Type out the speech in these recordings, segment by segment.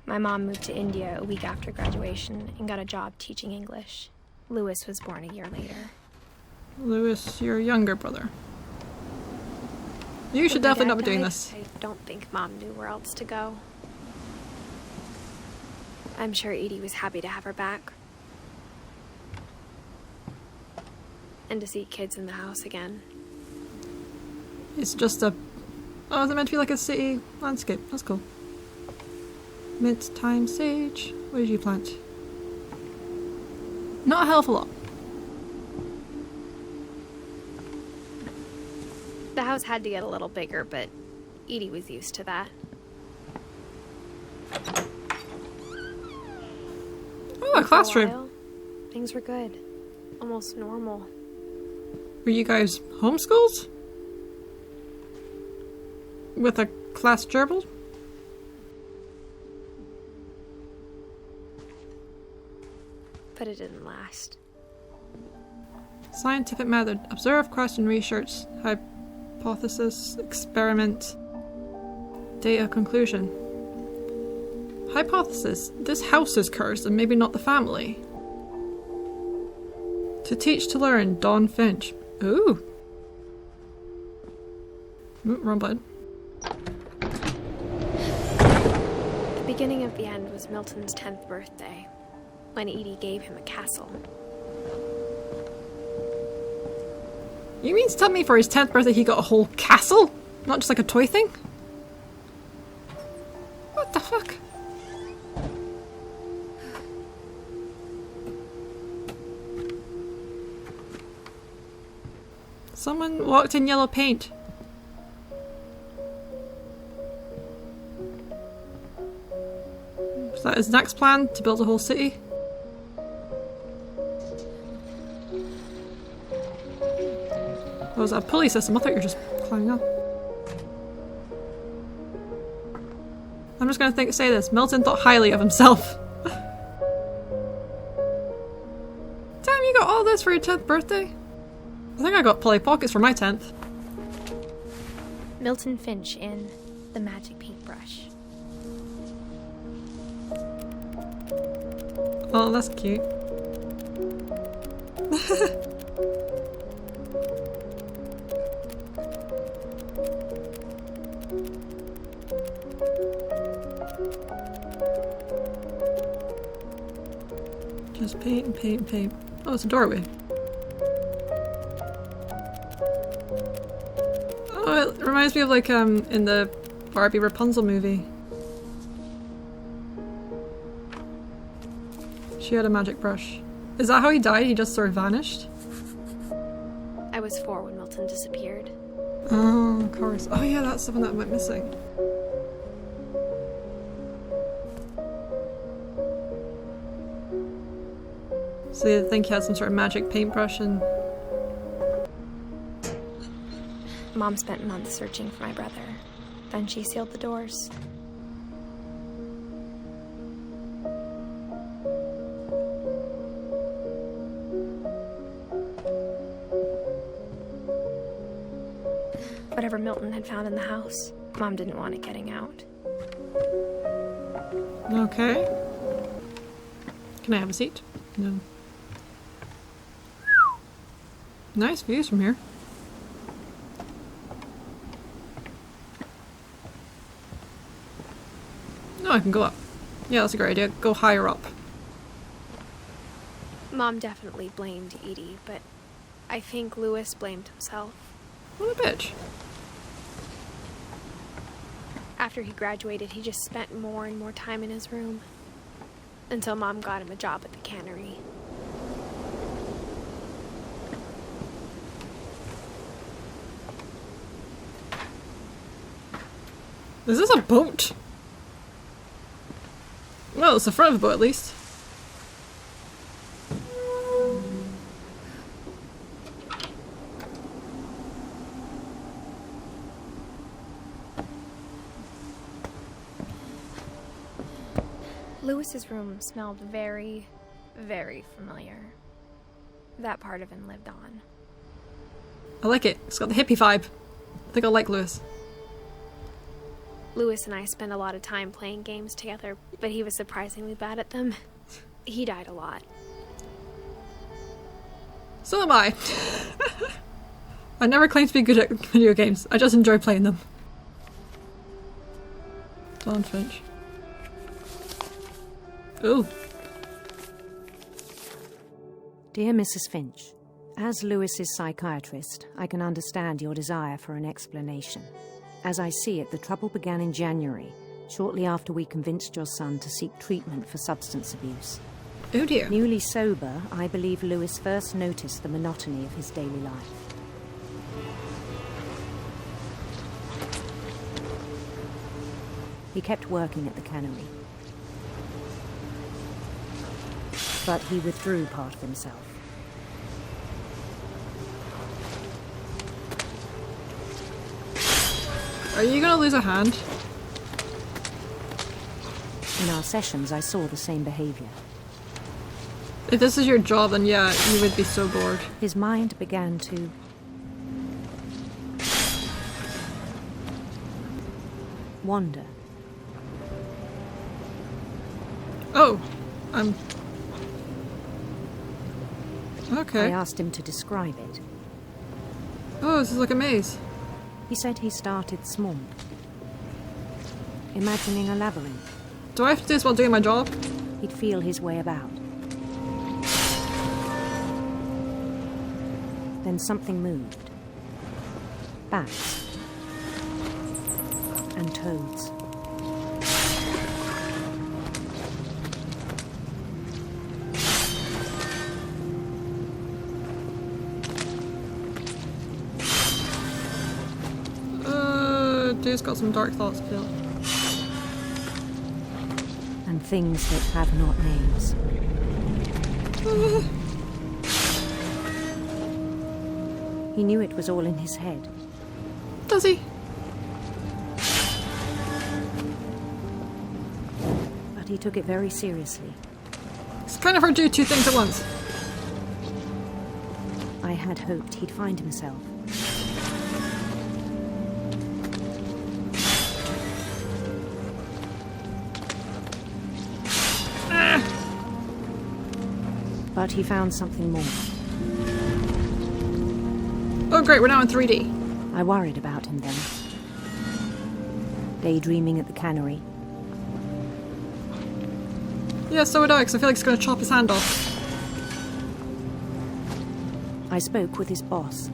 My mom moved to India a week after graduation and got a job teaching English. Lewis was born a year later. Lewis, your younger brother. You should definitely not be doing this. I don't think Mom knew where else to go. I'm sure Edie was happy to have her back. And to see kids in the house again. It's just a... Oh, is it meant to be like a city landscape? That's cool. Mid-time sage. What did you plant? Not a hell of a lot. The house had to get a little bigger, but Edie was used to that. Oh, a classroom. For a while, things were good. Almost normal. Were you guys homeschooled? With a class gerbil? But it didn't last. Scientific method. Observe, question, research, hypothesis, experiment, data, conclusion. Hypothesis. This house is cursed and maybe not the family. To teach to learn. Don Finch. Ooh. Ooh, wrong button. The beginning of the end was Milton's 10th birthday, when Edie gave him a castle. You mean to tell me for his 10th birthday he got a whole castle? Not just like a toy thing? What the fuck? Someone walked in yellow paint. Is that his next plan? To build a whole city? Oh, is that a pulley system? I thought you were just climbing up. I'm just gonna say this. Milton thought highly of himself. Damn, you got all this for your 10th birthday? I think I got Polly Pockets for my 10th. Milton Finch in The Magic Paintbrush. Oh, that's cute. Just paint and paint and paint. Oh, it's a doorway. Oh, it reminds me of like in the Barbie Rapunzel movie. She had a magic brush. Is that how he died? He just sort of vanished? I was 4 when Milton disappeared. Oh, of course. Oh yeah, that's the one that went missing. So you think he had some sort of magic paintbrush and... Mom spent months searching for my brother. Then she sealed the doors. Whatever Milton had found in the house, Mom didn't want it getting out. Okay. Can I have a seat? No. Nice views from here. No, I can go up. Yeah, that's a great idea. Go higher up. Mom definitely blamed Edie, but I think Lewis blamed himself. What a bitch. After he graduated, he just spent more and more time in his room. Until Mom got him a job at the cannery. Is this a boat? Well, it's the front of a boat at least. Lewis's room smelled very, very familiar. That part of him lived on. I like it. It's got the hippie vibe. I think I like Lewis. Lewis and I spend a lot of time playing games together, but he was surprisingly bad at them. He died a lot. So am I. I never claimed to be good at video games. I just enjoy playing them. Don Finch. Ooh. Dear Mrs. Finch, as Lewis's psychiatrist, I can understand your desire for an explanation. As I see it, the trouble began in January, shortly after we convinced your son to seek treatment for substance abuse. Oh dear. Newly sober, I believe Lewis first noticed the monotony of his daily life. He kept working at the cannery, but he withdrew part of himself. Are you gonna lose a hand? In our sessions, I saw the same behavior. If this is your job, then yeah, you would be so bored. His mind began to wander. Oh, I okay. asked him to describe it. Oh, this is like a maze. He said he started small, imagining a labyrinth. Do I have to do this while doing my job? He'd feel his way about. Then something moved. Bats. And toads. Dude's got some dark thoughts, Phil. And things that have not names. He knew it was all in his head. Does he? But he took it very seriously. It's kind of hard to do two things at once. I had hoped he'd find himself. But he found something more. Oh great, we're now in 3D. I worried about him then. Daydreaming at the cannery. Yeah, so would I, because I feel like it's going to chop his hand off. I spoke with his boss.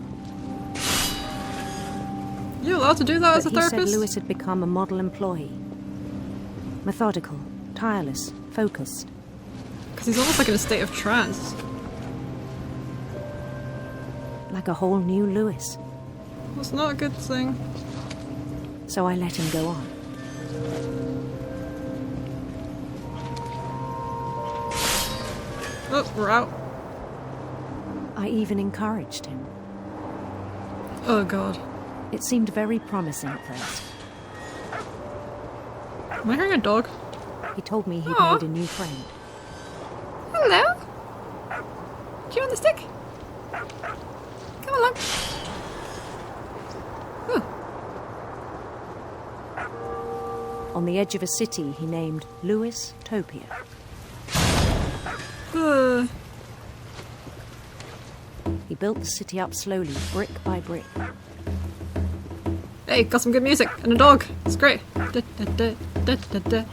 You allowed to do that as a But he therapist? said Lewis had become a model employee. Methodical, tireless, focused. Because he's almost like in a state of trance. Like a whole new Lewis. That's not a good thing. So I let him go on. Oh, we're out. I even encouraged him. Oh god. It seemed very promising at first. Am I hearing a dog? He told me he'd Aw. made a new friend. Hello? Do you want the stick? Come along. Ooh. On the edge of a city he named Lewis Topia. He built the city up slowly, brick by brick. Hey, got some good music and a dog. It's great. Da, da, da, da, da, da.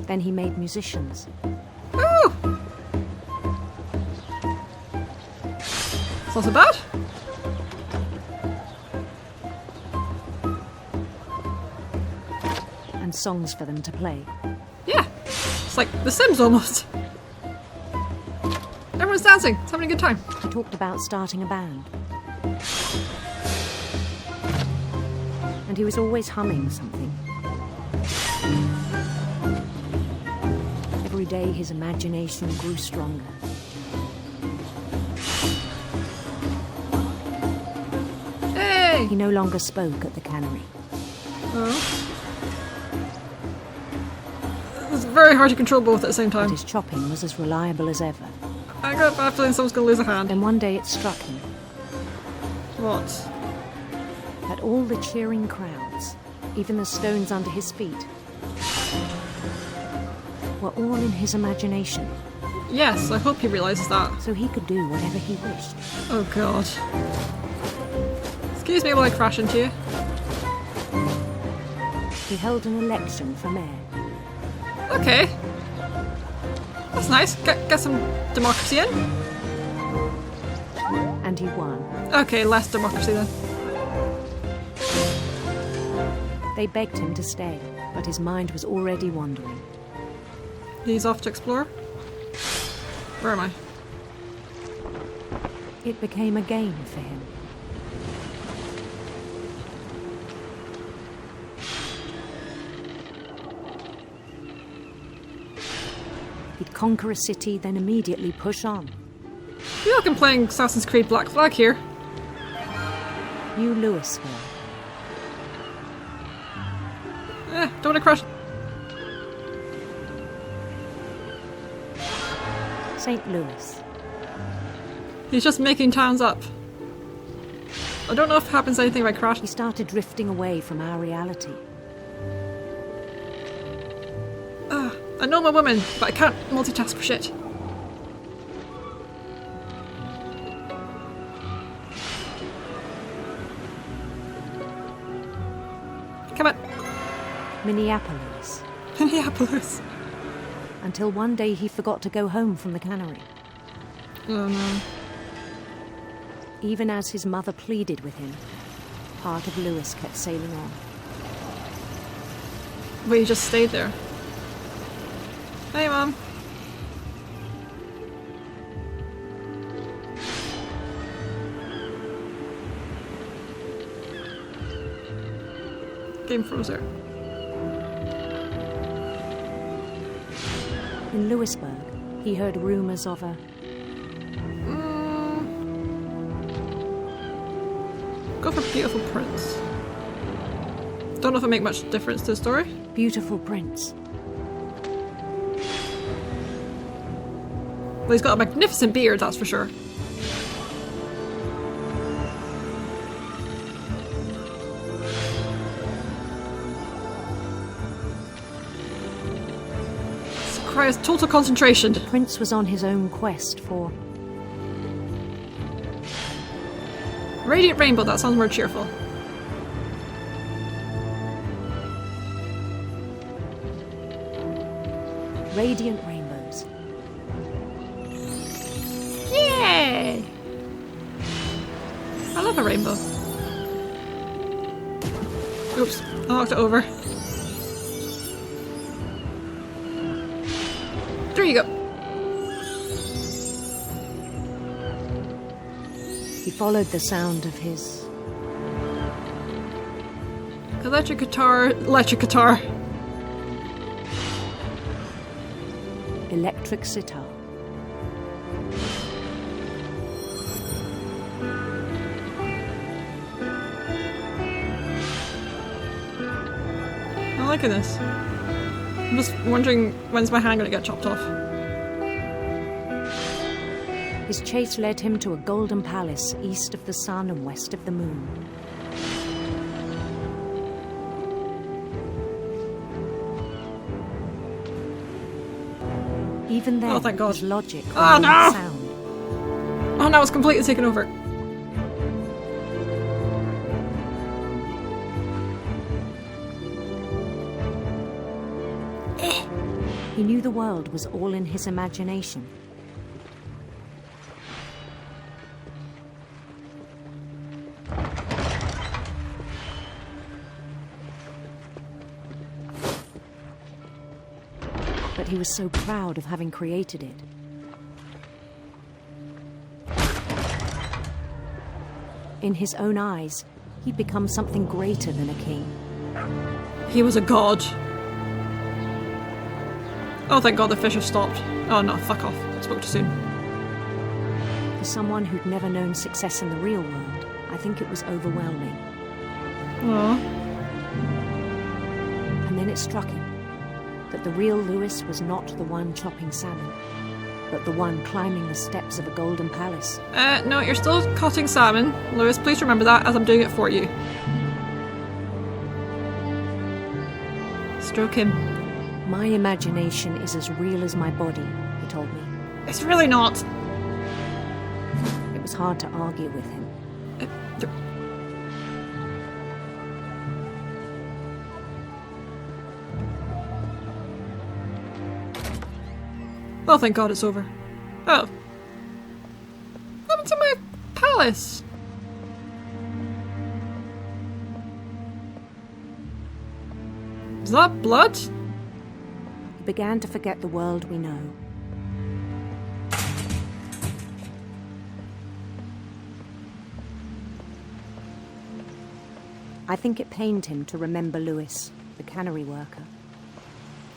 Then he made musicians. Ooh! It's not so bad. And songs for them to play. Yeah. It's like The Sims almost. Everyone's dancing. It's having a good time. He talked about starting a band. And he was always humming something. Every day his imagination grew stronger. Hey! He no longer spoke at the cannery. Oh. It's very hard to control both at the same But time. his chopping was as reliable as ever. I got a bad feeling someone's going to lose a hand. Then one day it struck him. What? But all the cheering crowds, even the stones under his feet, were all in his imagination, Yes, I hope he realises that. so he could do whatever he wished. Oh god. Excuse me while I crash into you. He held an election for mayor. Okay. That's nice. Get some democracy in. And he won. Okay, less democracy then. They begged him to stay, but his mind was already wandering. He's off to explore. Where am I? It became a game for him. He'd conquer a city, then immediately push on. I feel like I'm playing Assassin's Creed Black Flag here. New Louisville. Don't want to crash. St. Louis. He's just making towns up. I don't know if it happens anything if I crash. He started drifting away from our reality. I know I'm a woman, but I can't multitask for shit. Come on. Minneapolis. Minneapolis. Until one day he forgot to go home from the cannery. Oh no. Even as his mother pleaded with him, part of Louis kept sailing on. But he just stayed there. Hey, Mom. Game froze there. In Louisburg, he heard rumours of a Go for Beautiful Prince. Don't know if it make much difference to the story. beautiful prince. Well, he's got a magnificent beard, that's for sure. This requires total concentration. The prince was on his own quest for Radiant Rainbow, that sounds more cheerful. radiant rainbows. Yay! I love a rainbow. Oops, I knocked it over. There you go. He followed the sound of his Electric guitar, electric guitar. electric sitar. I'm liking this. I'm just wondering when's my hand gonna get chopped off. His chase led him to a golden palace east of the sun and west of the moon. Even then, Oh, thank God. his logic Oh, remained no! sound. Oh no, it's completely taken over. He knew the world was all in his imagination. But he was so proud of having created it. In his own eyes, he'd become something greater than a king. He was a god. Oh, thank God the fish have stopped. Oh no, fuck off. Spoke too soon. For someone who'd never known success in the real world, I think it was overwhelming. Aww. And then it struck him that the real Louis was not the one chopping salmon, but the one climbing the steps of a golden palace. No, you're still cutting salmon. Lewis, please remember that as I'm doing it for you. stroke him. My imagination is as real as my body, he told me. It's really not. It was hard to argue with him. Oh, thank God it's over. Oh. What happened to my palace? Is that blood? He began to forget the world we know. I think it pained him to remember Lewis, the cannery worker.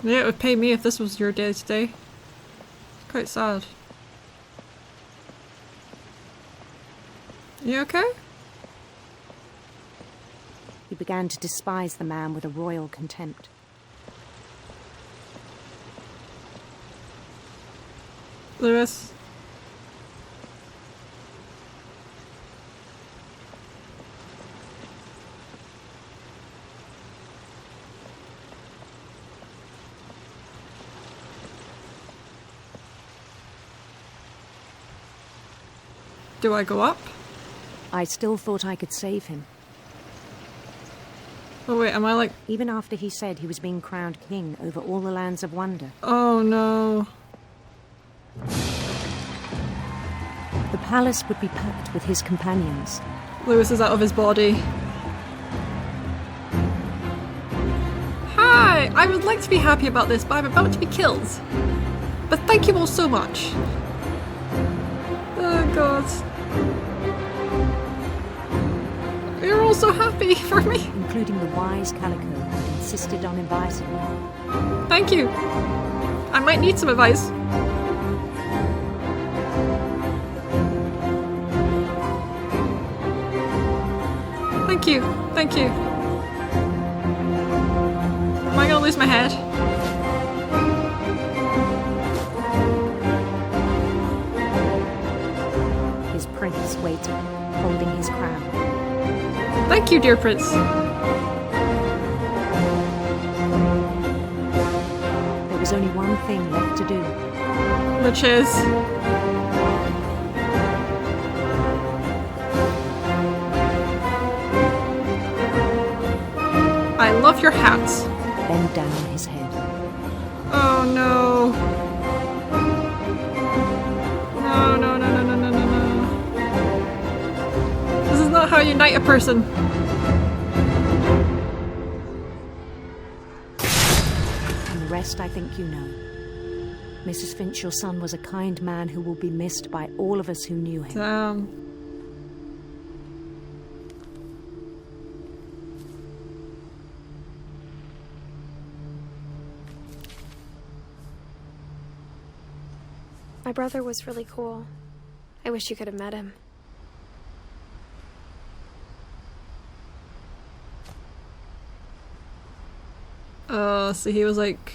Yeah, it would pay me if this was your day today. It's quite sad. You okay? He began to despise the man with a royal contempt. Lewis. Do I go up? I still thought I could save him. Oh wait, am I like... Even after he said he was being crowned king over all the lands of wonder. Oh no. The palace would be packed with his companions. Lewis is out of his body. Hi! I would like to be happy about this, but I'm about to be killed. But thank you all so much. Oh God. You're all so happy for me. Including the wise Calico who insisted on advising me. Thank you. I might need some advice. Thank you. Thank you. Am I gonna lose my head? His prince waited, holding his crown. Thank you, dear prince. There was only one thing left to do. Which is... I love your hats. Bend down his head. Oh no. No, no, no, no, no, no, no, no. This is not how you knight a person. And the rest I think you know. Mrs. Finch, your son was a kind man who will be missed by all of us who knew him. Damn. My brother was really cool. I wish you could have met him. So he was like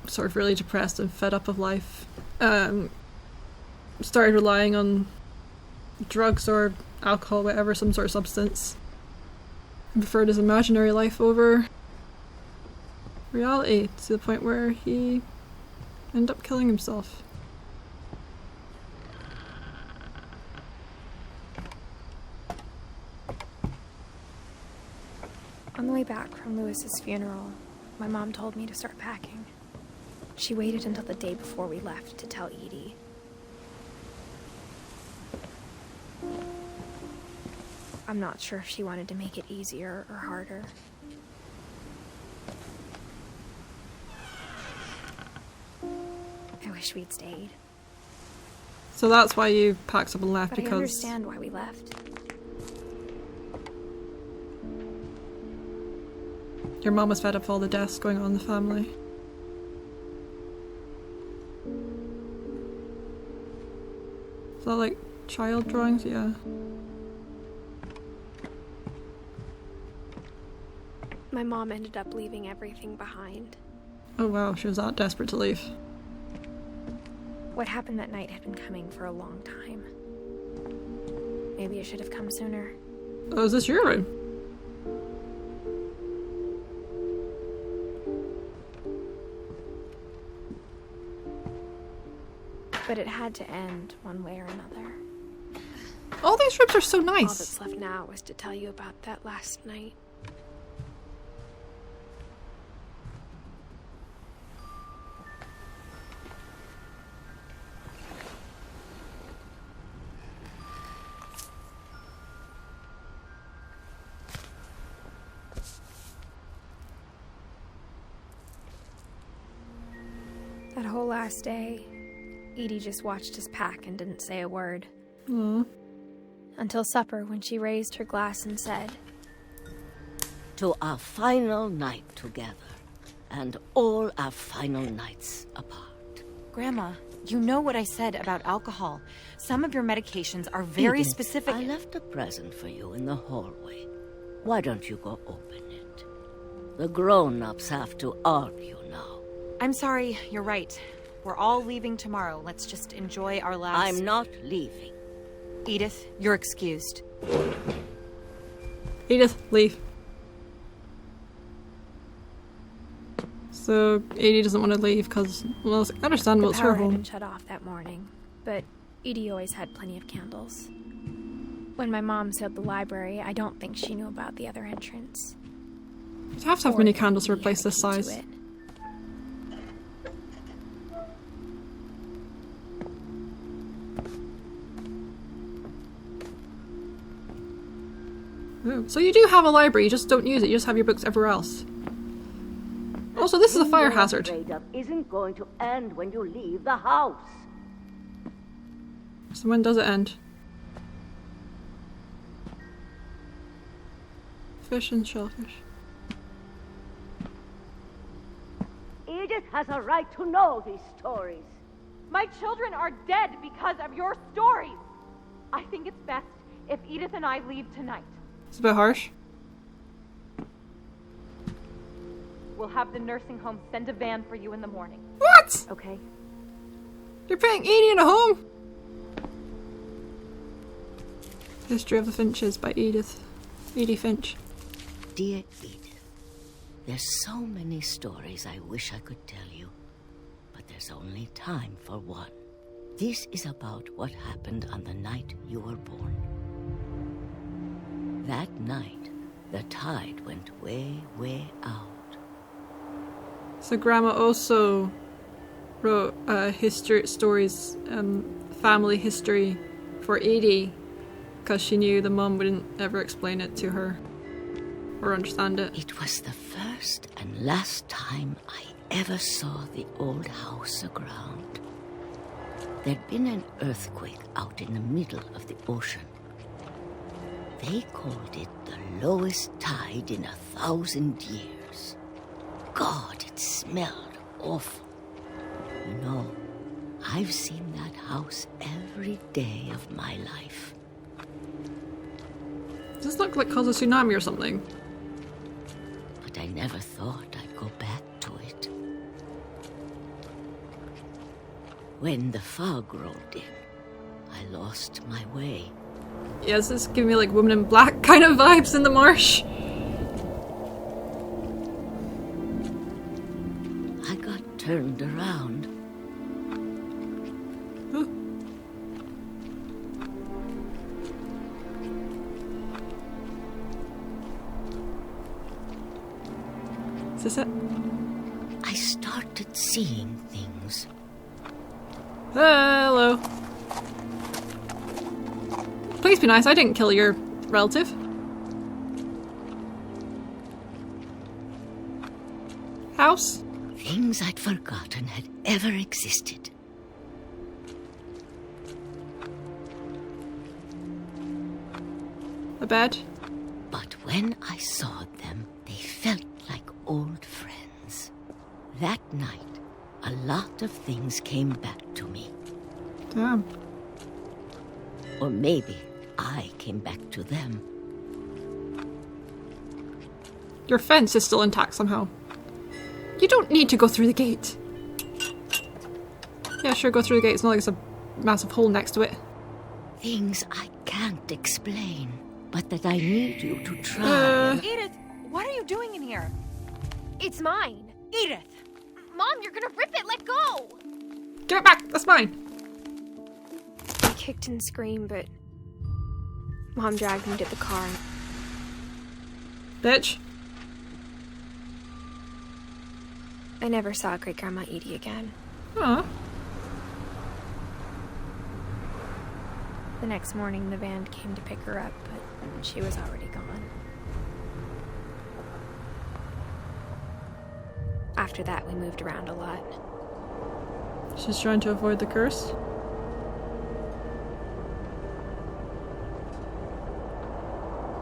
sort of really depressed and fed up of life. Started relying on drugs or alcohol, whatever, some sort of substance. Preferred his imaginary life over reality to the point where he ended up killing himself. On the way back from Lewis's funeral, my mom told me to start packing. She waited until the day before we left to tell Edie. I'm not sure if she wanted to make it easier or harder. I wish we'd stayed. So that's why you packed up and left, But I because understand why we left. your mom was fed up with all the deaths going on in the family. Is that like child drawings? Yeah. My mom ended up leaving everything behind. Oh wow, she was that desperate to leave. What happened that night had been coming for a long time. Maybe it should have come sooner. Oh, is this your room? But it had to end one way or another. All these ribs are so All nice. that's left now was to tell you about that last night. That whole last day, Edie just watched us pack and didn't say a word. Aw. Until supper, when she raised her glass and said, To our final night together, and all our final nights apart. Grandma, you know what I said about alcohol. Some of your medications are very Edith, specific. I left a present for you in the hallway. Why don't you go open it? The grown-ups have to argue now. I'm sorry, you're right. We're all leaving tomorrow. Let's just enjoy our last... I'm not leaving. Edith, you're excused. Edith, leave. So, Edie doesn't want to leave because, well, it's understandable, the it's power her had been home. shut off that morning, but Edie always had plenty of candles. When my mom sealed the library, I don't think she knew about the other entrance. You'd have to have Or many if candles to Edie replace had a this key to size. it. Oh, so you do have a library, you just don't use it, you just have your books everywhere else. Also, this is a fire hazard. What you're afraid of isn't going to end when you leave the house. So when does it end? Fish and shellfish. Edith has a right to know these stories. My children are dead because of your stories. I think it's best if Edith and I leave tonight. It's a bit harsh. We'll have the nursing home send a van for you in the morning. What? Okay? You're putting Edie in a home? History of the Finches by Edie Finch. Dear Edith, there's so many stories I wish I could tell you, but there's only time for one. This is about what happened on the night you were born. That night, the tide went way, way out. So Grandma also wrote family history for Edie, because she knew the mum wouldn't ever explain it to her or understand it. It was the first and last time I ever saw the old house aground. There'd been an earthquake out in the middle of the ocean. They called it the lowest tide in 1,000 years. God, it smelled awful. You know, I've seen that house every day of my life. Does this look like cause a tsunami or something? But I never thought I'd go back to it. When the fog rolled in, I lost my way. Yeah, this is giving me like Woman in Black kind of vibes in the marsh. I got turned around. Huh. Is this it? I started seeing things. Hello. Please be nice, I didn't kill your relative. House? Things I'd forgotten had ever existed. A bed? But when I saw them, they felt like old friends. That night, a lot of things came back to me. Damn. Or maybe I came back to them. Your fence is still intact somehow. You don't need to go through the gate. Yeah, sure, go through the gate. It's not like it's a massive hole next to it. Things I can't explain, but that I need you to try. Edith, what are you doing in here? It's mine. Edith! Mom, you're gonna rip it. Let go. Give it back! That's mine! kicked and screamed, but Mom dragged me to the car. Bitch. I never saw Great Grandma Edie again. Aw. The next morning, the van came to pick her up, but she was already gone. After that, we moved around a lot. She's trying to avoid the curse.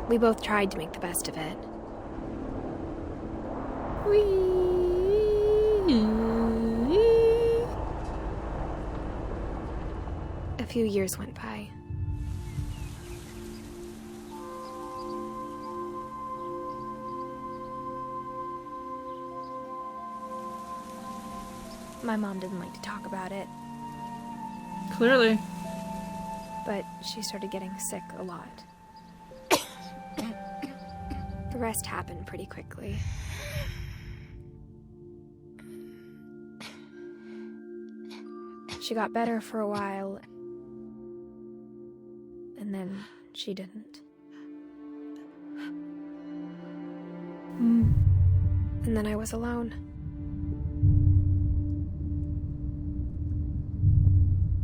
We both tried to make the best of it. A few years went by. My mom didn't like to talk about it, Clearly. but she started getting sick a lot. The rest happened pretty quickly. She got better for a while, and then she didn't. And then I was alone.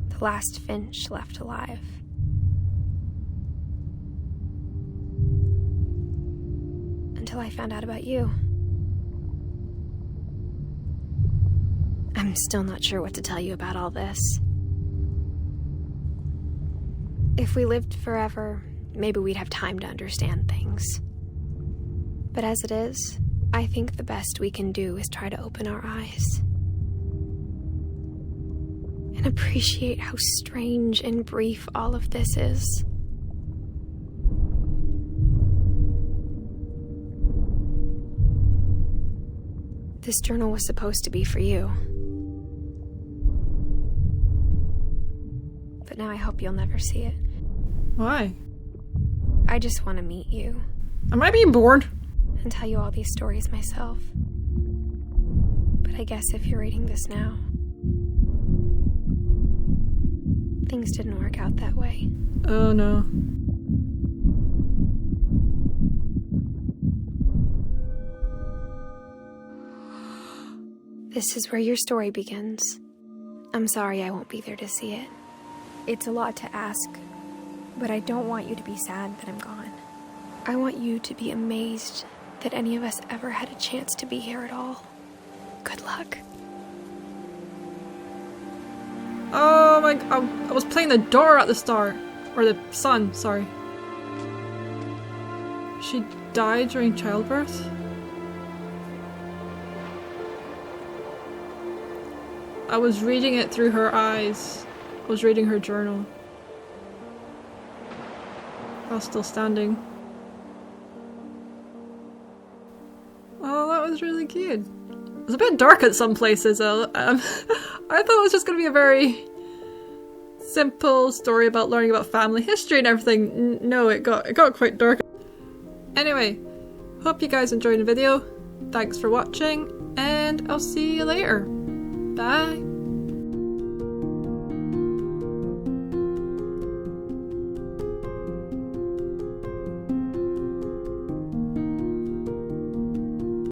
The last Finch left alive. Until I found out about you. I'm still not sure what to tell you about all this. If we lived forever, maybe we'd have time to understand things. But as it is, I think the best we can do is try to open our eyes. And appreciate how strange and brief all of this is. This journal was supposed to be for you. But now I hope you'll never see it. Why? I just want to meet you. Am I being bored? And tell you all these stories myself. But I guess if you're reading this now, things didn't work out that way. Oh no. This is where your story begins. I'm sorry I won't be there to see it. It's a lot to ask, but I don't want you to be sad that I'm gone. I want you to be amazed that any of us ever had a chance to be here at all. Good luck. Oh my god, I was playing the door at the start. Or the sun, sorry. She died during childbirth? I was reading it through her eyes. I was reading her journal. I was still standing. Oh, that was really cute. It was a bit dark at some places though. I thought it was just going to be a very simple story about learning about family history and everything. No, it got quite dark. Anyway, hope you guys enjoyed the video. Thanks for watching, and I'll see you later. Bye.